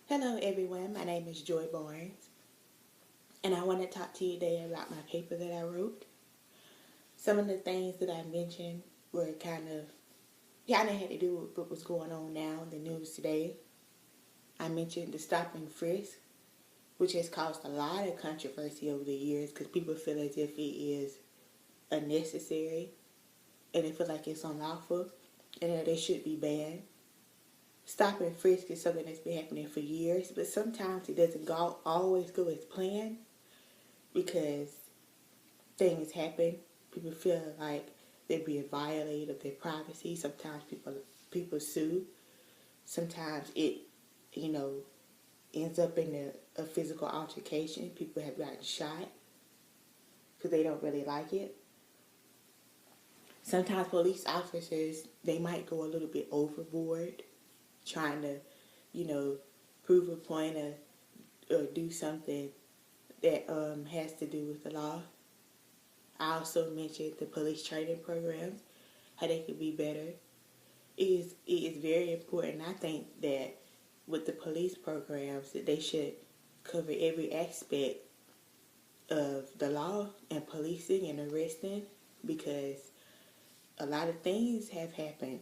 Hello everyone, my name is Joy Barnes, and I want to talk to you today about my paper that I wrote. Some of the things that I mentioned were kind of had to do with what was going on now in the news today. I mentioned the stop and frisk, which has caused a lot of controversy over the years because people feel as if it is unnecessary and they feel like it's unlawful and that they should be banned. Stop and frisk is something that's been happening for years, but sometimes it doesn't always go as planned because things happen. People feel like they're being violated of their privacy. Sometimes people sue. Sometimes it, you know, ends up in a physical altercation. People have gotten shot because they don't really like it. Sometimes police officers, they might go a little bit overboard trying to, prove a point or do something that has to do with the law. I also mentioned the police training programs, how they could be better. It is very important. I think that with the police programs, that they should cover every aspect of the law and policing and arresting, because a lot of things have happened.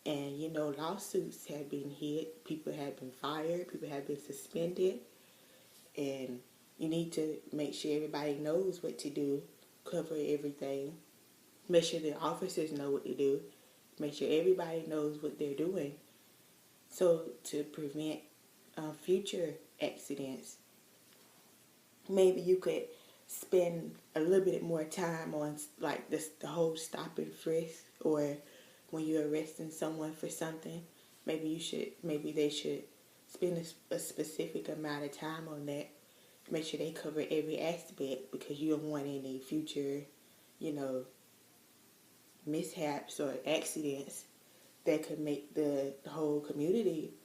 And, lawsuits have been hit, people have been fired, people have been suspended, and you need to make sure everybody knows what to do, cover everything, make sure the officers know what to do, make sure everybody knows what they're doing, so to prevent future accidents. Maybe you could spend a little bit more time on like the whole stop and frisk, or when you're arresting someone for something, maybe they should spend a specific amount of time on that. Make sure they cover every aspect, because you don't want any future, mishaps or accidents that could make the whole community,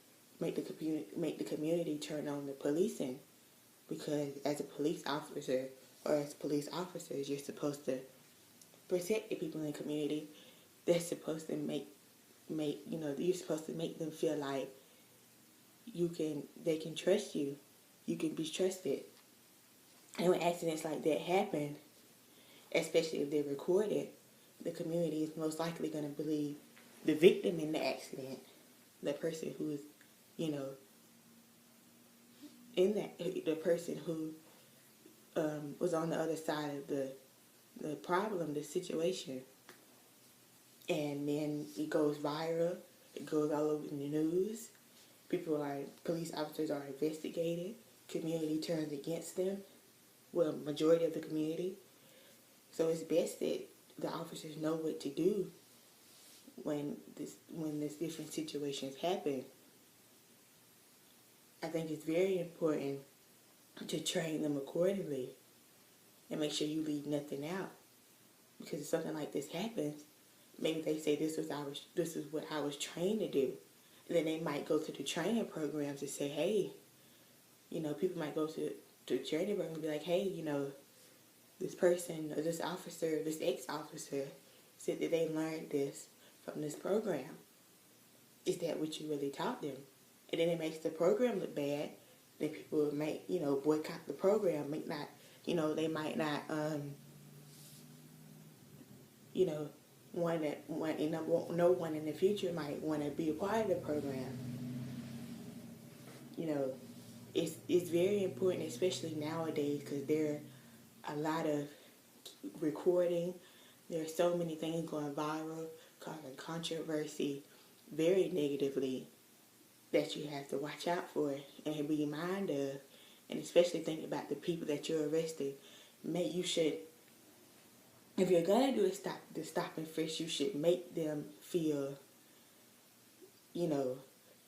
make the community turn on the policing. Because as a police officer or as police officers, you're supposed to protect the people in the community. They're supposed to you're supposed to make them feel like they can trust you. You can be trusted. And when accidents like that happen, especially if they're recorded, the community is most likely going to believe the victim in the accident, the person who is, the person who was on the other side of the problem, the situation. And then it goes viral. It goes all over the news. Police officers are investigated. Community turns against them. Well, majority of the community. So it's best that the officers know what to do when these different situations happen. I think it's very important to train them accordingly and make sure you leave nothing out. Because if something like this happens, maybe they say this is what I was trained to do. And then they might go to the training programs and say, hey, people might go to training program and be like, hey, this person or this officer, this ex-officer said that they learned this from this program. Is that what you really taught them? And then it makes the program look bad. Then people might, boycott the program. They might not, no one in the future might want to be a part of the program. It's very important, especially nowadays, because there are a lot of recording. There are so many things going viral, causing controversy very negatively, that you have to watch out for and be mindful of, and especially think about the people that you're arresting. If you're gonna do the stop and frisk, you should make them feel,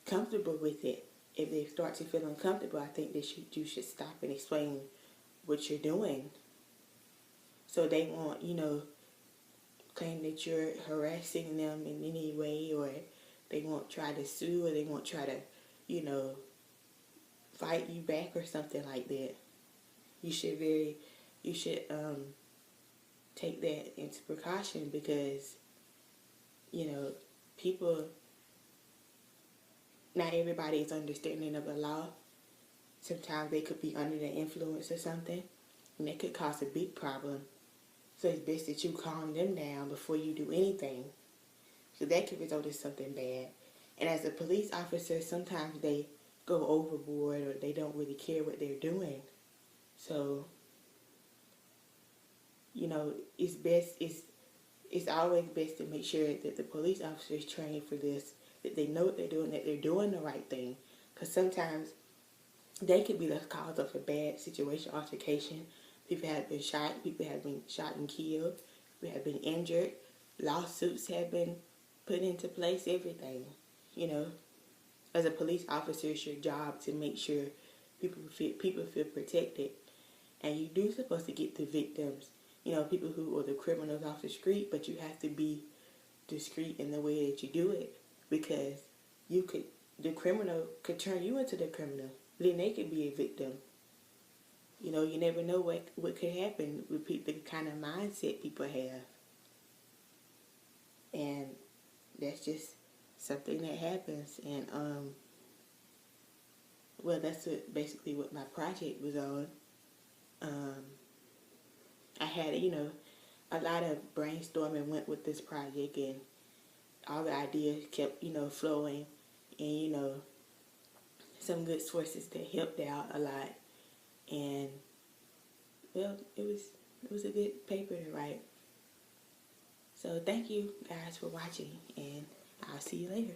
comfortable with it. If they start to feel uncomfortable, I think you should stop and explain what you're doing, so they won't, claim that you're harassing them in any way, or they won't try to sue, or they won't try to, fight you back or something like that. You should take that into precaution, because, people, not everybody is understanding of the law, sometimes they could be under the influence or something, and that could cause a big problem. So it's best that you calm them down before you do anything. So that could result in something bad. And as a police officer, sometimes they go overboard or they don't really care what they're doing. So, you know, it's always best to make sure that the police officer is trained for this, that they know what they're doing, that they're doing the right thing. Because sometimes they could be the cause of a bad situation, altercation. People have been shot and killed, people have been injured, lawsuits have been put into place, everything. You know, as a police officer, it's your job to make sure people feel protected. And you do supposed to get the victims, you know, people who are the criminals off the street, but you have to be discreet in the way that you do it, because the criminal could turn you into the criminal. Then they could be a victim. You know, you never know what could happen with the kind of mindset people have. And that's just something that happens. And, well, that's basically what my project was on. I had, you know, a lot of brainstorming went with this project, and all the ideas kept, you know, flowing. And, you know, some good sources that helped out a lot. And, well, it was a good paper to write. So thank you guys for watching, and I'll see you later.